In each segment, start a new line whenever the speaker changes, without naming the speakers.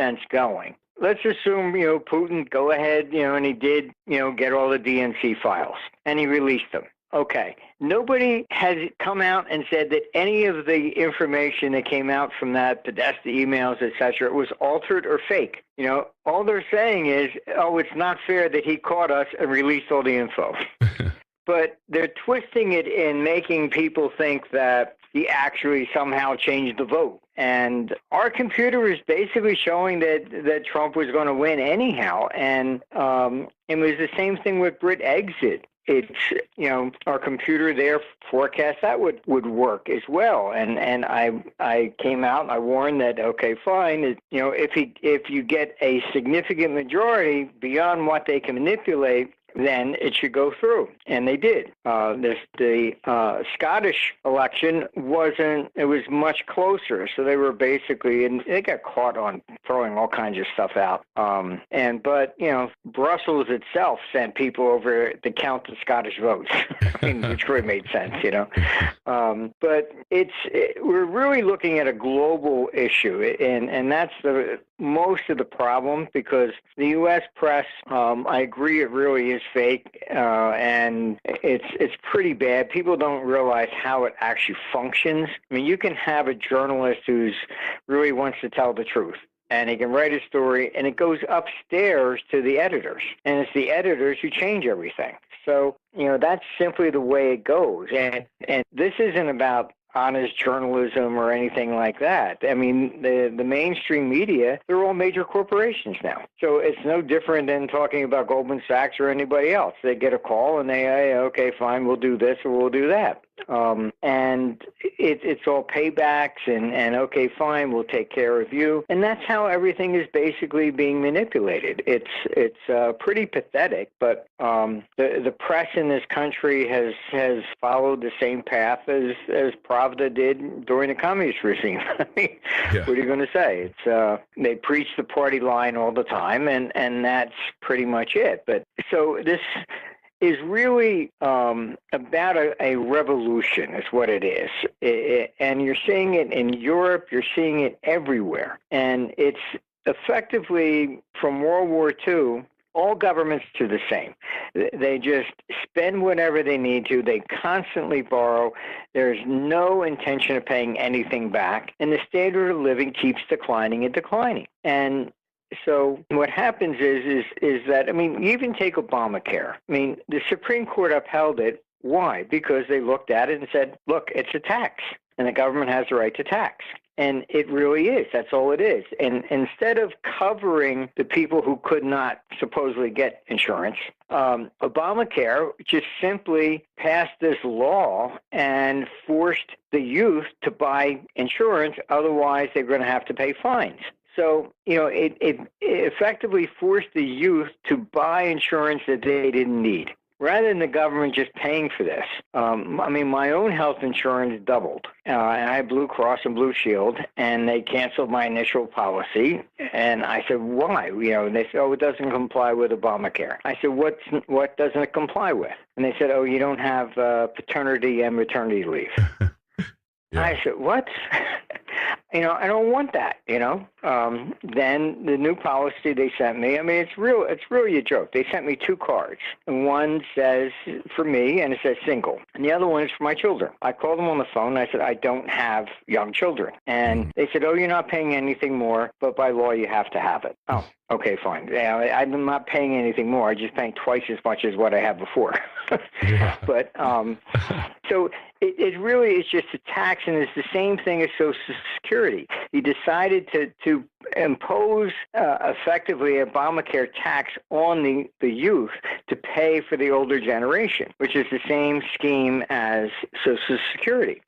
sense going. Let's assume, Putin, go ahead, and he did, get all the DNC files, and he released them. Okay. Nobody has come out and said that any of the information that came out from that, Podesta emails, etc., was altered or fake. All they're saying is, it's not fair that he caught us and released all the info. But they're twisting it in making people think that he actually somehow changed the vote. And our computer is basically showing that Trump was going to win anyhow. And it was the same thing with Brit exit. It's, our computer there forecast that would work as well. And I came out and I warned that, okay, fine. If you get a significant majority beyond what they can manipulate, then it should go through. And they did. The Scottish election it was much closer. So they were basically, and they got caught on throwing all kinds of stuff out. But Brussels itself sent people over to count the Scottish votes, which really made sense, But we're really looking at a global issue. And that's most of the problem, because the U.S. press, I agree, it really is fake, and it's pretty bad. People don't realize how it actually functions. I mean, you can have a journalist who's really wants to tell the truth, and he can write a story, and it goes upstairs to the editors, and it's the editors who change everything. So, that's simply the way it goes. And this isn't about honest journalism or anything like that. I mean, the mainstream media, they're all major corporations now. So it's no different than talking about Goldman Sachs or anybody else. They get a call and they say, okay, fine, we'll do this or we'll do that. And it's all paybacks and okay, fine, we'll take care of you. And that's how everything is basically being manipulated. It's pretty pathetic, but the press in this country has followed the same path as Pravda did during the communist regime. I mean, What are you going to say? It's they preach the party line all the time, and that's pretty much it. But so this is really about a revolution, is what it is. And you're seeing it in Europe, you're seeing it everywhere. And it's effectively, from World War II, all governments do the same. They just spend whatever they need to. They constantly borrow. There's no intention of paying anything back. And the standard of living keeps declining and declining. And so what happens is that, I mean, you even take Obamacare. I mean, the Supreme Court upheld it. Why? Because they looked at it and said, look, it's a tax, and the government has the right to tax. And it really is. That's all it is. And instead of covering the people who could not supposedly get insurance, Obamacare just simply passed this law and forced the youth to buy insurance. Otherwise, they're going to have to pay fines. So, it effectively forced the youth to buy insurance that they didn't need, rather than the government just paying for this. I mean, my own health insurance doubled. And I had Blue Cross and Blue Shield, and they canceled my initial policy. And I said, why? And they said, it doesn't comply with Obamacare. I said, what doesn't it comply with? And they said, you don't have paternity and maternity leave. Yeah. I said, what? I don't want that, Then the new policy they sent me, I mean, it's really a joke. They sent me 2 cards. And one says for me, and it says single. And the other one is for my children. I called them on the phone, and I said, I don't have young children. And they said, you're not paying anything more, but by law you have to have it. Oh, okay, fine. Yeah, I'm not paying anything more. I'm just paying twice as much as what I had before. Yeah. But so it really is just a tax, and it's the same thing as Social Security. He decided to impose effectively a Obamacare tax on the youth to pay for the older generation, which is the same scheme as Social Security.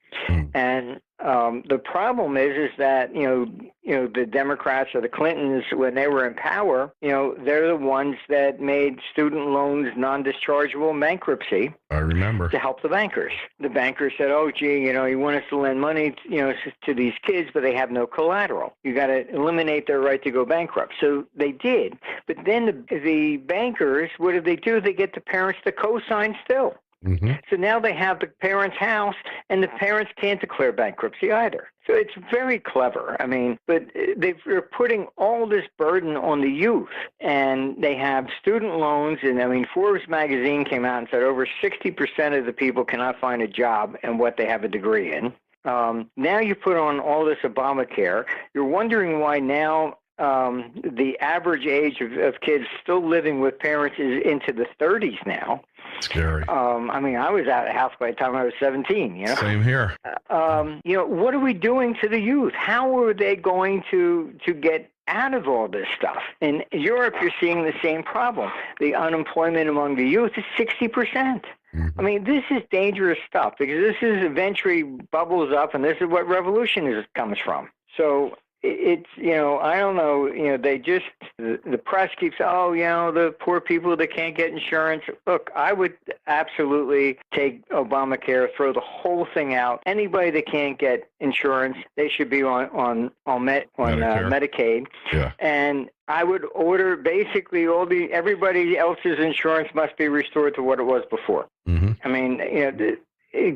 And the problem is that the Democrats or the Clintons, when they were in power, they're the ones that made student loans non-dischargeable in bankruptcy.
I remember.
To help the bankers. The bankers said, you want us to lend money, to these kids, but they have no collateral. You got to eliminate their right to go bankrupt. So they did. But then the bankers, what do? They get the parents to co-sign still.
Mm-hmm.
So now they have the parents' house, and the parents can't declare bankruptcy either. So it's very clever. I mean, but they're putting all this burden on the youth, and they have student loans. And I mean, Forbes magazine came out and said over 60% of the people cannot find a job in what they have a degree in. Now you put on all this Obamacare. You're wondering why now the average age of kids still living with parents is into the 30s now.
Scary.
I mean, I was out of the house by the time I was 17, you know?
Same here.
You know, what are we doing to the youth? How are they going to get out of all this stuff? In Europe, you're seeing the same problem. The unemployment among the youth is 60%.
Mm-hmm.
I mean, this is dangerous stuff because this is eventually bubbles up, and this is what revolution comes from. So it's, you know, I don't know, you know, they just, the press keeps, oh, you know, the poor people that can't get insurance. Look, I would absolutely take Obamacare, throw the whole thing out. Anybody that can't get insurance, they should be on Medicaid.
Yeah.
And I would order basically everybody else's insurance must be restored to what it was before.
Mm-hmm.
I mean, you know,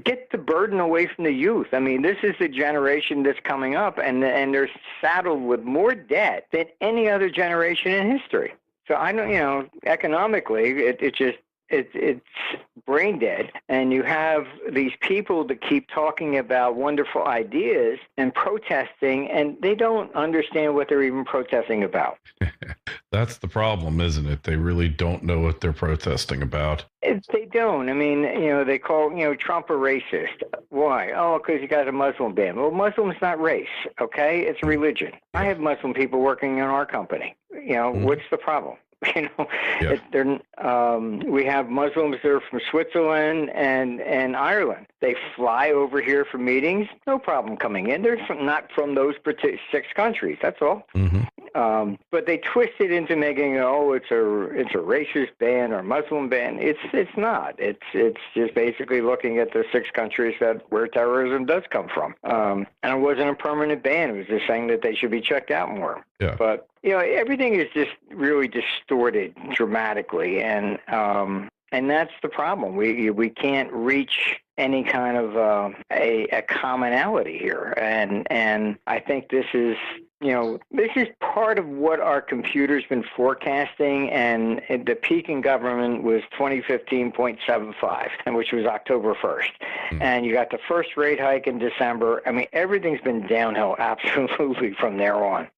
get the burden away from the youth. I mean, this is the generation that's coming up, and they're saddled with more debt than any other generation in history. So I don't, you know, economically, it's brain dead. And you have these people that keep talking about wonderful ideas and protesting, and they don't understand what they're even protesting about.
That's the problem, isn't it? They really don't know what they're protesting about.
They don't. I mean, you know, they call, you know, Trump a racist. Why? Oh, because you got a Muslim ban. Well, Muslim is not race, okay? It's religion. I have Muslim people working in our company. You know, what's the problem? You know, we have Muslims that are from Switzerland and Ireland. They fly over here for meetings, no problem coming in. They're not from those 6 countries. That's all.
Mm-hmm.
But they twist it into making, oh, it's a racist ban or Muslim ban. It's not. It's just basically looking at the 6 countries where terrorism does come from. And it wasn't a permanent ban. It was just saying that they should be checked out more.
Yeah.
But you know, everything is just really distorted dramatically, and that's the problem. We can't reach any kind of a commonality here, and I think this is, you know, this is part of what our computer's been forecasting, and the peak in government was 2015.75, which was October 1st. And you got the first rate hike in December. I mean, everything's been downhill absolutely from there on.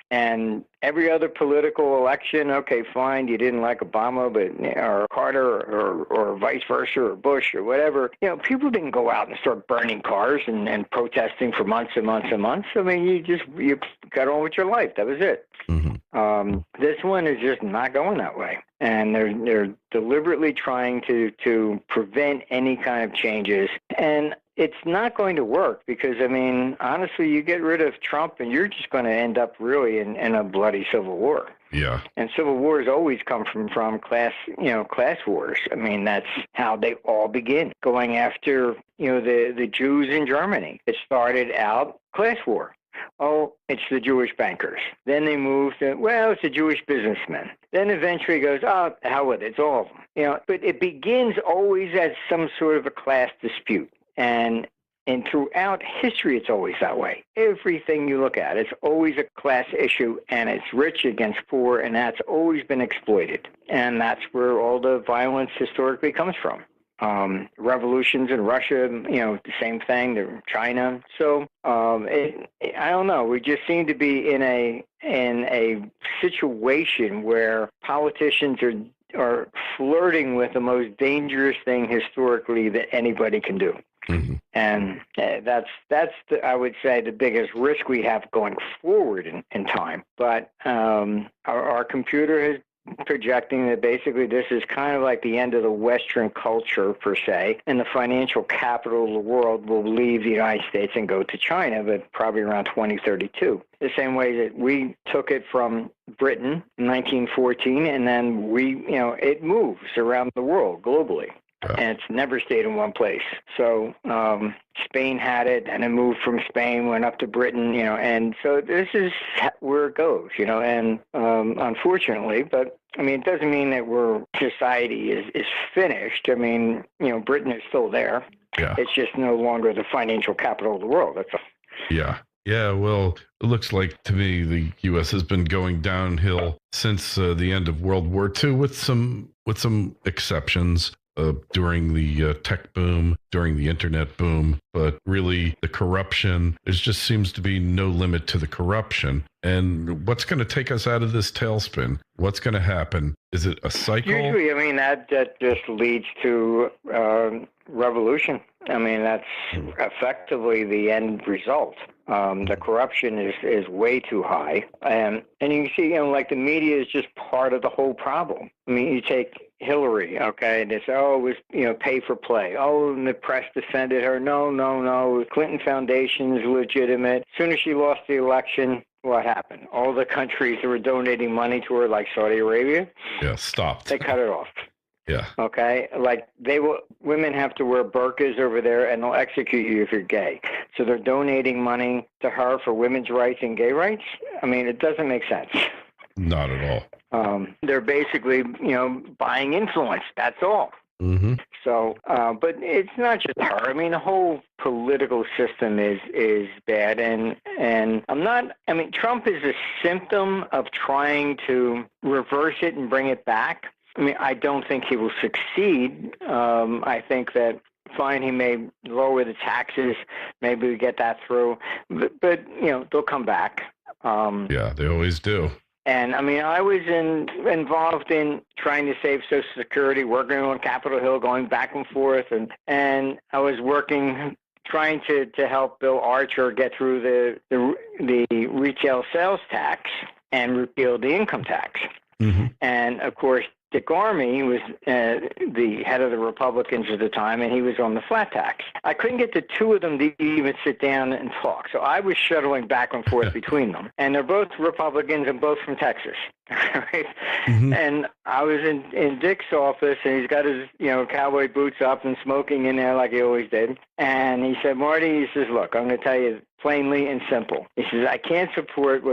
And every other political election, okay, fine, you didn't like Obama, or Carter, or vice versa, or Bush, or whatever. You know, people didn't go out and start burning cars and protesting for months and months and months. I mean, you got on with your life. That was it.
Mm-hmm.
This one is just not going that way. And they're deliberately trying to prevent any kind of changes. And it's not going to work because, I mean, honestly, you get rid of Trump and you're just going to end up really in a bloody civil war.
Yeah.
And civil wars always come from class wars. I mean, that's how they all begin, going after, you know, the Jews in Germany. It started out class war. Oh, it's the Jewish bankers. Then they moved to, well, it's the Jewish businessmen. Then eventually it goes, oh, hell with it, it's all of them. You know, but it begins always as some sort of a class dispute. And throughout history, it's always that way. Everything you look at, it's always a class issue, and it's rich against poor, and that's always been exploited. And that's where all the violence historically comes from. Revolutions in Russia, you know, the same thing, China. So I don't know. We just seem to be in a situation where politicians are flirting with the most dangerous thing historically that anybody can do.
Mm-hmm.
And that's I would say the biggest risk we have going forward in time. But our computer is projecting that basically this is kind of like the end of the Western culture per se, and the financial capital of the world will leave the United States and go to China, but probably around 2032. The same way that we took it from Britain in 1914, and then it moves around the world globally. and it's never stayed in one place. So Spain had it, and it moved from Spain, went up to Britain, and so this is where it goes, and unfortunately, but I mean, it doesn't mean that society is finished. I mean, Britain is still there.
Yeah.
It's just no longer the financial capital of the world. That's all.
Yeah. Yeah, well, it looks like to me the U.S. has been going downhill since the end of World War II, with some exceptions during the tech boom, during the internet boom. But really, the corruption, there just seems to be no limit to the corruption. And what's going to take us out of this tailspin? What's going to happen? Is it a cycle?
Usually, I mean, that just leads to revolution. I mean, that's effectively the end result. The corruption is way too high. And you can see, like the media is just part of the whole problem. I mean, you take Hillary, okay, and they say, it was, pay for play. Oh, and the press defended her. No. Clinton Foundation is legitimate. As soon as she lost the election, what happened? All the countries that were donating money to her, like Saudi Arabia,
stopped.
They cut it off.
Yeah.
Okay. Like women have to wear burqas over there, and they'll execute you if you're gay. So they're donating money to her for women's rights and gay rights. I mean, it doesn't make sense.
Not at all.
They're basically, buying influence. That's all.
Mm-hmm.
So, but it's not just her. I mean, the whole political system is bad, and Trump is a symptom of trying to reverse it and bring it back. I mean, I don't think he will succeed. I think that fine, he may lower the taxes, maybe we get that through, but they'll come back.
Yeah, they always do.
And I mean, I was involved in trying to save Social Security, working on Capitol Hill, going back and forth, and I was trying to help Bill Archer get through the retail sales tax and repeal the income tax.
Mm-hmm.
And of course, Dick Armey was the head of the Republicans at the time, and he was on the flat tax. I couldn't get the two of them to even sit down and talk, so I was shuttling back and forth between them. And they're both Republicans and both from Texas, right?
Mm-hmm.
And I was in Dick's office, and he's got his cowboy boots up and smoking in there like he always did. And he said, Marty, he says, look, I'm going to tell you plainly and simple. He says, I can't support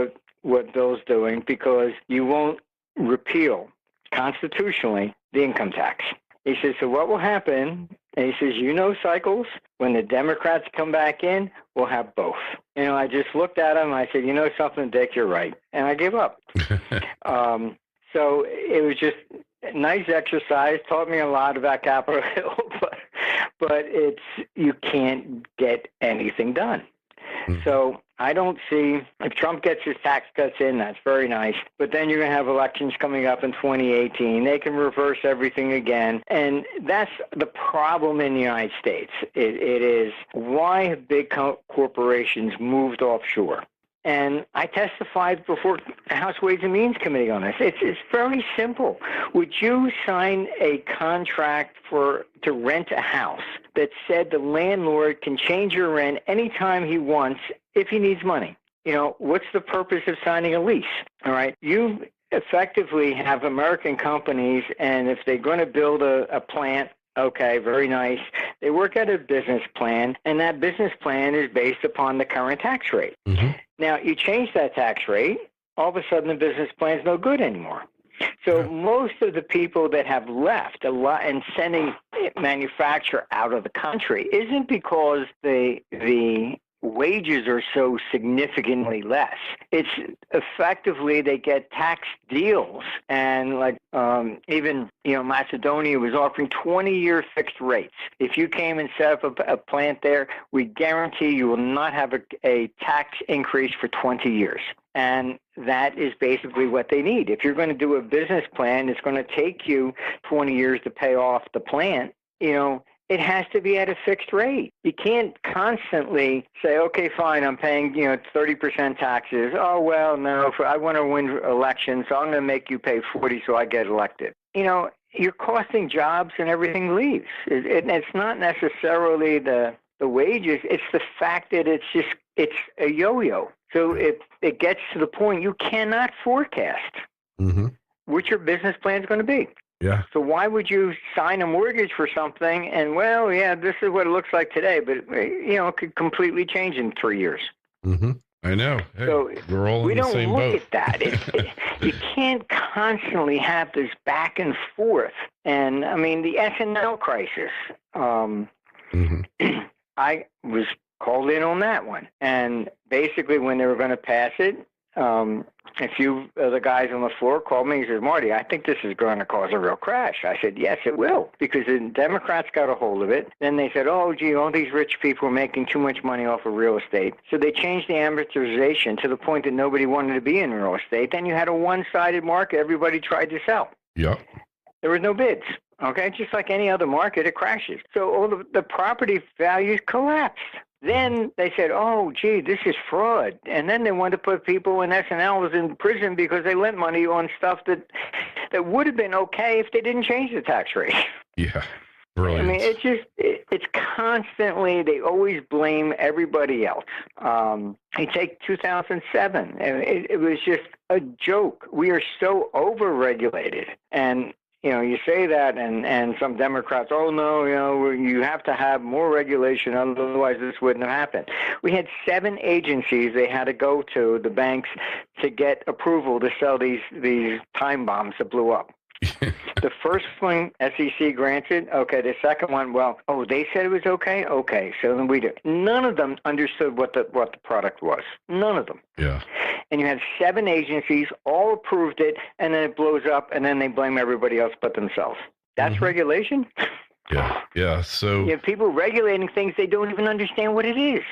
what Bill's doing because you won't repeal constitutionally the income tax. He says, so what will happen? And he says, cycles, when the Democrats come back in, we'll have both. I just looked at him. I said, something, Dick, you're right. And I gave up. So it was just a nice exercise, taught me a lot about Capitol Hill, but you can't get anything done. Mm-hmm. So I don't see, if Trump gets his tax cuts in, that's very nice. But then you're going to have elections coming up in 2018. They can reverse everything again. And that's the problem in the United States. It is why have big corporations moved offshore? And I testified before the House Ways and Means Committee on this. It's very simple. Would you sign a contract to rent a house that said the landlord can change your rent anytime he wants if he needs money? What's the purpose of signing a lease? All right. You effectively have American companies, and if they're going to build a plant, okay, very nice. They work out a business plan, and that business plan is based upon the current tax rate.
Mm-hmm.
Now, you change that tax rate, all of a sudden the business plan is no good anymore. So most of the people that have left and sending manufacture out of the country isn't because the wages are so significantly less. It's effectively they get tax deals, and like even Macedonia was offering 20-year fixed rates. If you came and set up a plant there, we guarantee you will not have a tax increase for 20 years. And that is basically what they need. If you're going to do a business plan, it's going to take you 20 years to pay off the plant, it has to be at a fixed rate. You can't constantly say, okay, fine, I'm paying 30% taxes. Oh, well, no, I want to win elections, so I'm going to make you pay 40 so I get elected. You're costing jobs and everything leaves. It's not necessarily the wages. It's the fact that it's a yo-yo. So it gets to the point you cannot forecast what your business plan is going to be.
Yeah.
So why would you sign a mortgage for something and, well, yeah, this is what it looks like today, but, it could completely change in 3 years.
Mm-hmm. I know. Hey,
So
we're all
we
in the
don't
same
look
boat.
at that. You can't constantly have this back and forth. And, I mean, the S&L crisis, I was called in on that one. And basically when they were going to pass it, a few of the guys on the floor called me and said, Marty, I think this is going to cause a real crash. I said, yes, it will, because the Democrats got a hold of it. Then they said, oh, gee, all these rich people are making too much money off of real estate. So they changed the amortization to the point that nobody wanted to be in real estate. Then you had a one-sided market. Everybody tried to sell.
Yep.
There was no bids. Okay, just like any other market, it crashes. So all the property values collapsed. Then they said, oh, gee, this is fraud. And then they wanted to put people in S&Ls in prison because they lent money on stuff that would have been okay if they didn't change the tax rate.
Yeah, brilliant.
I mean, it's constantly, they always blame everybody else. You take 2007, and it was just a joke. We are so over-regulated. And you say that, and some Democrats, oh, no, you have to have more regulation, otherwise this wouldn't have happened. We had 7 agencies they had to go to, the banks, to get approval to sell these time bombs that blew up. The first one, SEC granted. Okay, the second one, they said it was okay? Okay, so then we did. None of them understood what the product was. None of them.
Yeah.
And you had 7 agencies, all approved it, and then it blows up, and then they blame everybody else but themselves. That's regulation?
Yeah, yeah. So
you have people regulating things they don't even understand what it is.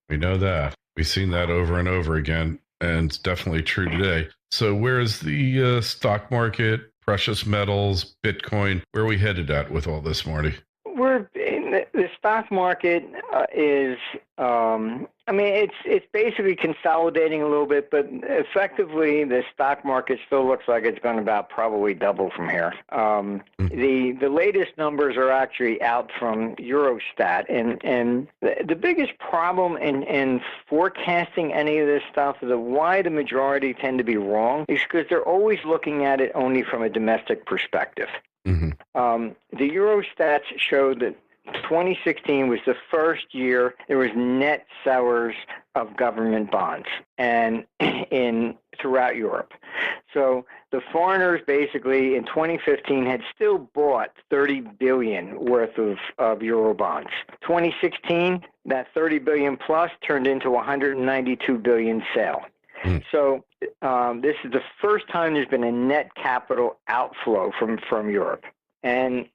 We know that. We've seen that over and over again, and it's definitely true today. So where's the stock market, precious metals, Bitcoin? Where are we headed at with all this, Marty?
We're in the stock market is, it's basically consolidating a little bit, but effectively the stock market still looks like it's going to about probably double from here. The latest numbers are actually out from Eurostat, and the biggest problem in forecasting any of this stuff is why the majority tend to be wrong is because they're always looking at it only from a domestic perspective. The Eurostats showed that 2016 was the first year there was net sellers of government bonds and throughout Europe. So the foreigners basically in 2015 had still bought 30 billion worth of euro bonds. 2016, that 30 billion plus turned into 192 billion sale. So this is the first time there's been a net capital outflow from Europe. And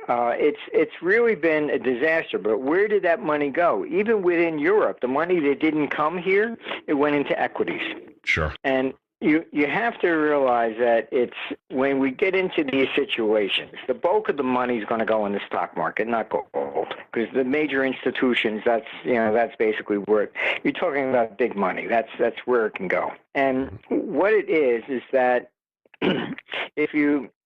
it's really been a disaster. But where did that money go? Even within Europe, the money that didn't come here, it went into equities.
Sure.
And you have to realize that it's when we get into these situations, the bulk of the money is going to go in the stock market, not gold, because the major institutions, that's basically where you're talking about big money. That's where it can go. And what it is that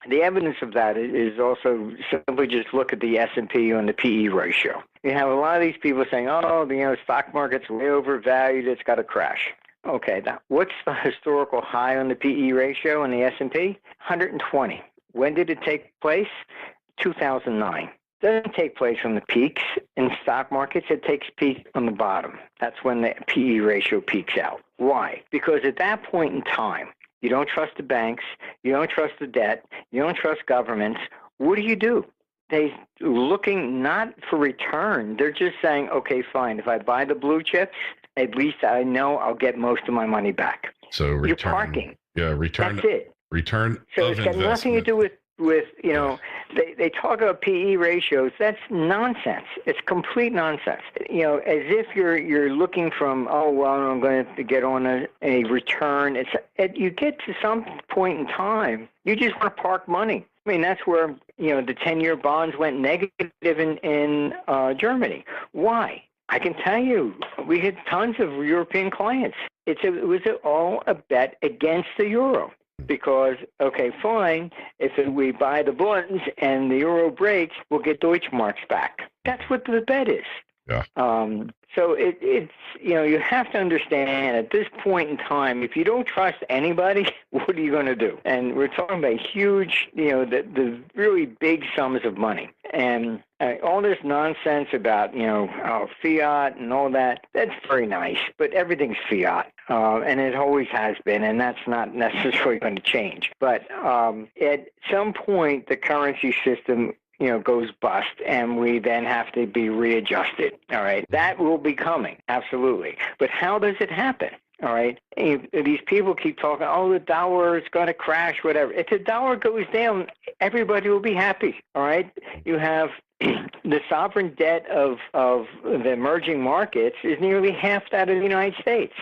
the evidence of that is also simply just look at the S&P and the PE ratio. You have a lot of these people saying, oh, the stock market's way overvalued, it's got to crash. Okay, now what's the historical high on the PE ratio in the S&P? 120. When did it take place? 2009. It doesn't take place on the peaks in stock markets. It takes peak on the bottom. That's when the PE ratio peaks out. Why? Because at that point in time, you don't trust the banks, you don't trust the debt, you don't trust governments. What do? They're looking not for return. They're just saying, okay, fine. If I buy the blue chips, at least I know I'll get most of my money back.
So return,
you're parking.
Yeah, return.
That's it.
Return.
So it's got nothing to do with they talk about PE ratios. That's nonsense. It's complete nonsense. As if you're looking from, I'm going to get on a return. You get to some point in time, you just want to park money. I mean, that's where the 10-year bonds went negative in Germany. Why? I can tell you, we had tons of European clients. It was all a bet against the euro. Because, okay, fine, if we buy the bonds and the euro breaks, we'll get Deutschmarks back. That's what the bet is.
Yeah.
So it's, you have to understand at this point in time, if you don't trust anybody, what are you going to do? And we're talking about huge, the really big sums of money. And all this nonsense about, fiat and all that, that's very nice, but everything's fiat. And it always has been, and that's not necessarily going to change. But at some point, the currency system goes bust, and we then have to be readjusted. All right. That will be coming. Absolutely. But how does it happen? All right. These people keep talking, the dollar is going to crash, whatever. If the dollar goes down, everybody will be happy. All right. You have the sovereign debt of the emerging markets is nearly half that of the United States.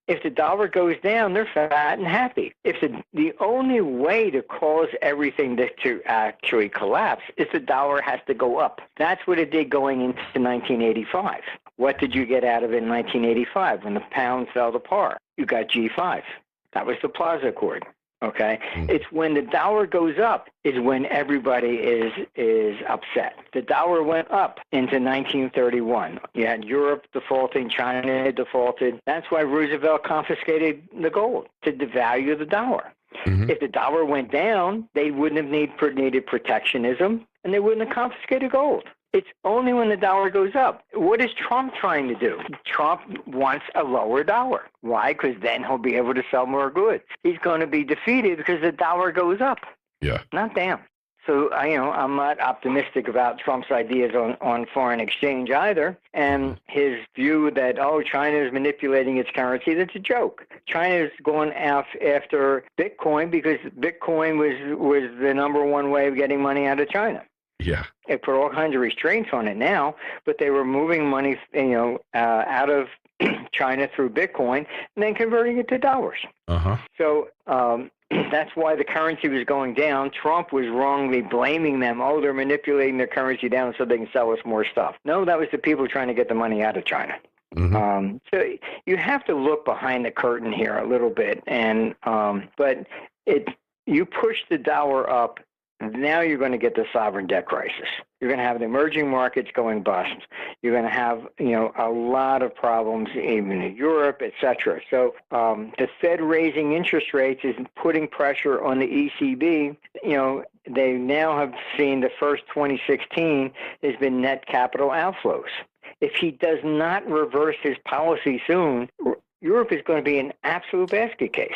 If the dollar goes down, they're fat and happy. If the only way to cause everything to actually collapse is the dollar has to go up. That's what it did going into 1985. What did you get out of it in 1985 when the pound fell to par? You got G5. That was the Plaza Accord. Okay, it's when the dollar goes up is when everybody is upset. The dollar went up into 1931. You had Europe defaulting, China defaulted. That's why Roosevelt confiscated the gold to devalue the dollar. Mm-hmm. If the dollar went down, they wouldn't have needed protectionism, and they wouldn't have confiscated gold. It's only when the dollar goes up. What is Trump trying to do? Trump wants a lower dollar. Why? Because then he'll be able to sell more goods. He's going to be defeated because the dollar goes up.
Yeah.
Not down. So, I'm not optimistic about Trump's ideas on foreign exchange either. And his view that, China is manipulating its currency, that's a joke. China is going after Bitcoin because Bitcoin was the number one way of getting money out of China.
Yeah.
They put all kinds of restraints on it now, but they were moving money, out of China through Bitcoin and then converting it to dollars.
Uh-huh.
So that's why the currency was going down. Trump was wrongly blaming them. They're manipulating their currency down so they can sell us more stuff. No, that was the people trying to get the money out of China. Mm-hmm. So you have to look behind the curtain here a little bit, and but you push the dollar up. Now you're going to get the sovereign debt crisis. You're going to have the emerging markets going bust. You're going to have, a lot of problems even in Europe, et cetera. So the Fed raising interest rates is putting pressure on the ECB. They now have seen the first 2016 has been net capital outflows. If he does not reverse his policy soon, Europe is going to be an absolute basket case.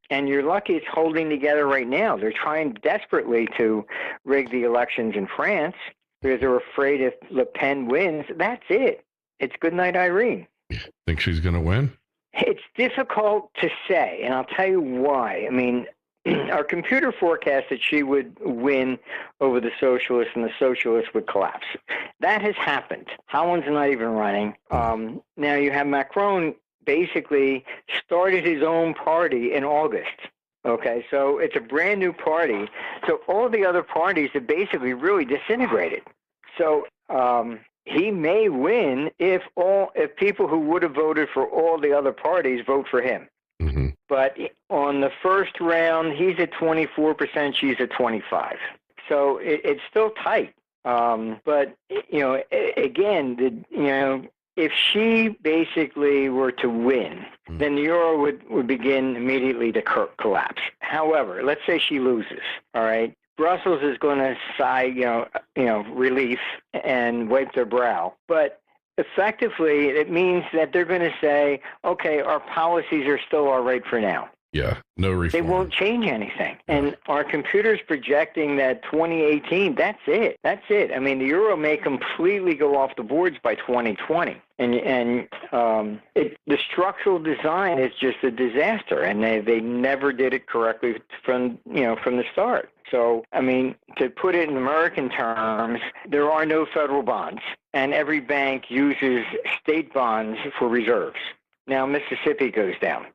And you're lucky it's holding together right now. They're trying desperately to rig the elections in France because they're afraid if Le Pen wins, that's it. It's good night, Irene.
Think she's going to win?
It's difficult to say, and I'll tell you why. I mean, our computer forecast that she would win over the socialists and the socialists would collapse. That has happened. Holland's not even running. Now you have Macron basically started his own party in August. Okay, so it's a brand new party. So all the other parties have basically really disintegrated. So he may win if people who would have voted for all the other parties vote for him. Mm-hmm. But on the first round, he's at 24%, she's at 25%. So it's still tight. But again, if she basically were to win, then the euro would begin immediately to collapse. However, let's say she loses, all right? Brussels is going to sigh, relief and wipe their brow. But effectively, it means that they're going to say, okay, our policies are still all right for now.
Yeah, no reform.
They won't change anything. And our computer's projecting that 2018, that's it. That's it. I mean, the euro may completely go off the boards by 2020. And the structural design is just a disaster, and they never did it correctly from the start. So, I mean, to put it in American terms, there are no federal bonds, and every bank uses state bonds for reserves. Now, Mississippi goes down.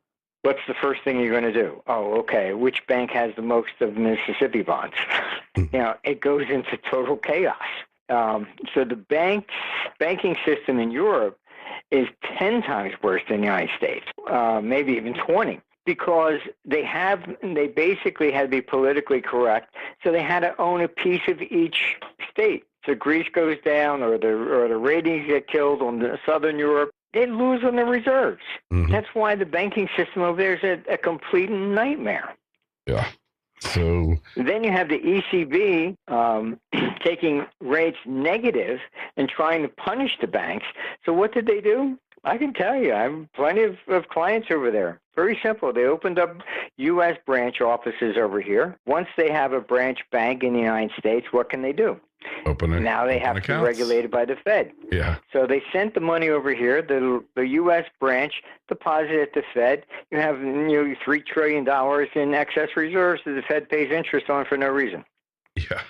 What's the first thing you're going to do? Okay, which bank has the most of Mississippi bonds? It goes into total chaos. So the banking system in Europe is 10 times worse than the United States, maybe even 20, because they basically had to be politically correct, so they had to own a piece of each state. So Greece goes down, or the ratings get killed on the Southern Europe. They lose on the reserves.
Mm-hmm.
That's why the banking system over there is a complete nightmare.
Yeah. So
then you have the ECB taking rates negative and trying to punish the banks. So what did they do? I can tell you, I have plenty of clients over there. Very simple. They opened up U.S. branch offices over here. Once they have a branch bank in the United States, what can they do? Now they have to be regulated by the Fed.
Yeah.
So they sent the money over here. The U.S. branch deposited at the Fed. You have nearly $3 trillion in excess reserves that the Fed pays interest on for no reason.
Yeah.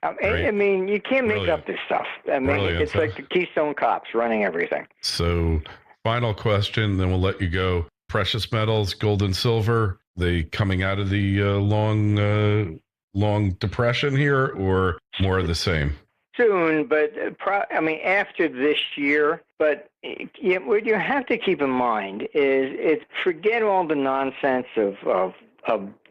I mean, you can't make up this stuff. I mean, it's like the Keystone Cops running everything.
So, final question, then we'll let you go. Precious metals, gold and silver, they coming out of the long depression here, or more of the same?
Soon, but after this year. But what you have to keep in mind is forget all the nonsense of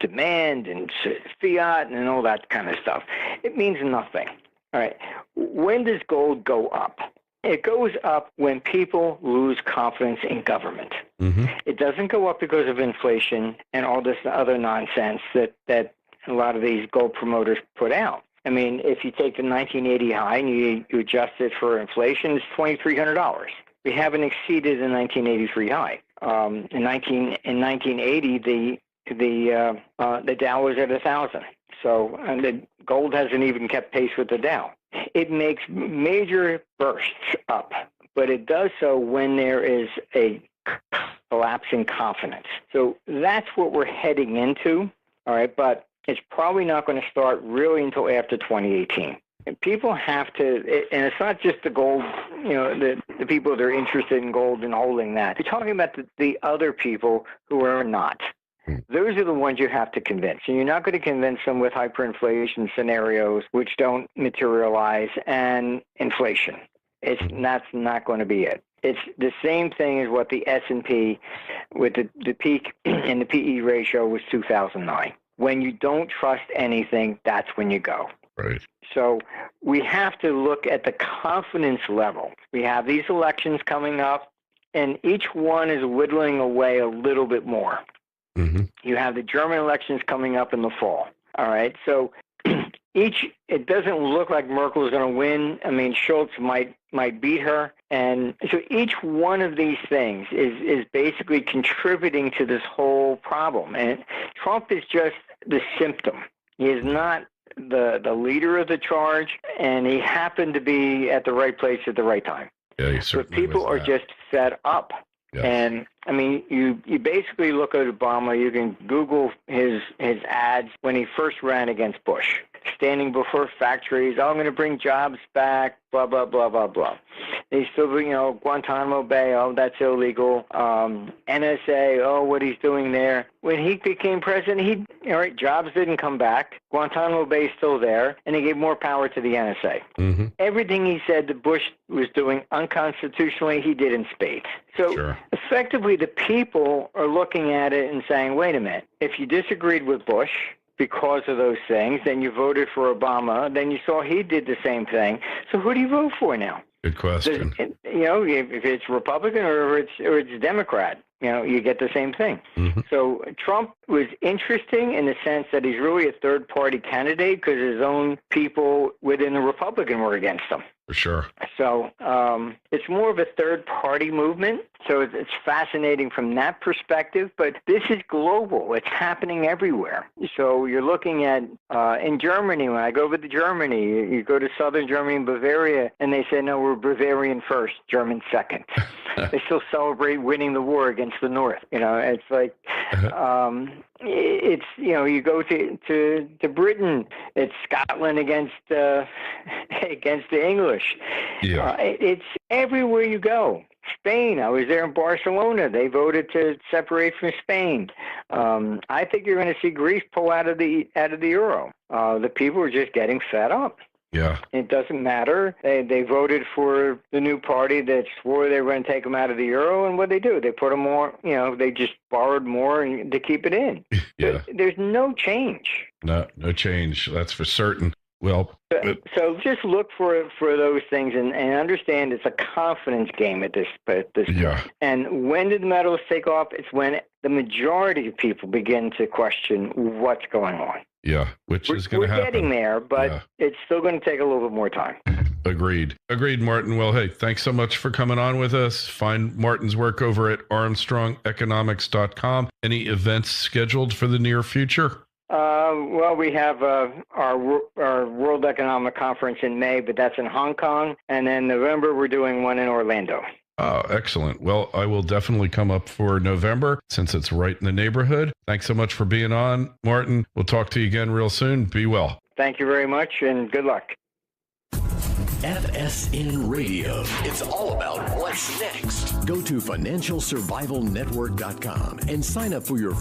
demand and fiat and all that kind of stuff. It means nothing. All right. When does gold go up? It goes up when people lose confidence in government. Mm-hmm. It doesn't go up because of inflation and all this other nonsense that a lot of these gold promoters put out. I mean, if you take the 1980 high and you adjust it for inflation, it's $2,300. We haven't exceeded the 1983 high. In 1980, the Dow was at 1,000. So, and the gold hasn't even kept pace with the Dow. It makes major bursts up, but it does so when there is a collapse in confidence. So that's what we're heading into. All right, but it's probably not going to start really until after 2018. And people have to, and it's not just the gold, the people that are interested in gold and holding that. You're talking about the other people who are not. Those are the ones you have to convince. And you're not going to convince them with hyperinflation scenarios, which don't materialize, and inflation. That's not going to be it. It's the same thing as what the S&P, with the peak in the PE ratio was 2009. When you don't trust anything, that's when you go.
Right.
So we have to look at the confidence level. We have these elections coming up, and each one is whittling away a little bit more. Mm-hmm. You have the German elections coming up in the fall. All right. So it doesn't look like Merkel is going to win. I mean, Schultz might beat her. And so each one of these things is basically contributing to this whole problem. And Trump is just the symptom. He is not the leader of the charge, and he happened to be at the right place at the right time.
Yeah, he
but people are just fed up. Yes. And I mean, you basically look at Obama. You can Google his ads when he first ran against Bush, standing before factories. I'm going to bring jobs back. Blah blah blah blah blah. They still, Guantanamo Bay. Oh, that's illegal. NSA. Oh, what he's doing there. When he became president, jobs didn't come back. Guantanamo Bay is still there, and he gave more power to the NSA. Mm-hmm. Everything he said that Bush was doing unconstitutionally, he did in spades. So effectively, the people are looking at it and saying, wait a minute, if you disagreed with Bush because of those things, then you voted for Obama, then you saw he did the same thing. So who do you vote for now?
Good question.
If it's Republican or it's Democrat, you get the same thing. Mm-hmm. So Trump was interesting in the sense that he's really a third-party candidate because his own people within the Republican were against him.
For sure.
So it's more of a third-party movement. So it's fascinating from that perspective. But this is global. It's happening everywhere. So you're looking at in Germany. When I go over to Germany, you go to southern Germany and Bavaria, and they say, no, we're Bavarian first, German second. They still celebrate winning the war against the North. It's like you go to Britain, it's Scotland against the English.
Yeah.
It's everywhere you go. Spain, I was there in Barcelona. They voted to separate from Spain. I think you're going to see Greece pull out of the euro. The people are just getting fed up.
Yeah.
It doesn't matter. They voted for the new party that swore they were going to take them out of the euro, and what they do? They put them more, they just borrowed more to keep it in.
Yeah.
There's no change.
No change. That's for certain. Well,
So just look for those things and understand it's a confidence game at this point. And when did the metals take off? It's when the majority of people begin to question what's going on.
Yeah, which is going to happen.
We're getting there, but it's still going to take a little bit more time.
Agreed, Martin. Well, hey, thanks so much for coming on with us. Find Martin's work over at ArmstrongEconomics.com. Any events scheduled for the near future?
Well, we have our World Economic Conference in May, but that's in Hong Kong. And then November, we're doing one in Orlando.
Oh, excellent. Well, I will definitely come up for November since it's right in the neighborhood. Thanks so much for being on, Martin. We'll talk to you again real soon. Be well.
Thank you very much, and good luck.
FSN Radio. It's all about what's next. Go to financialsurvivalnetwork.com and sign up for your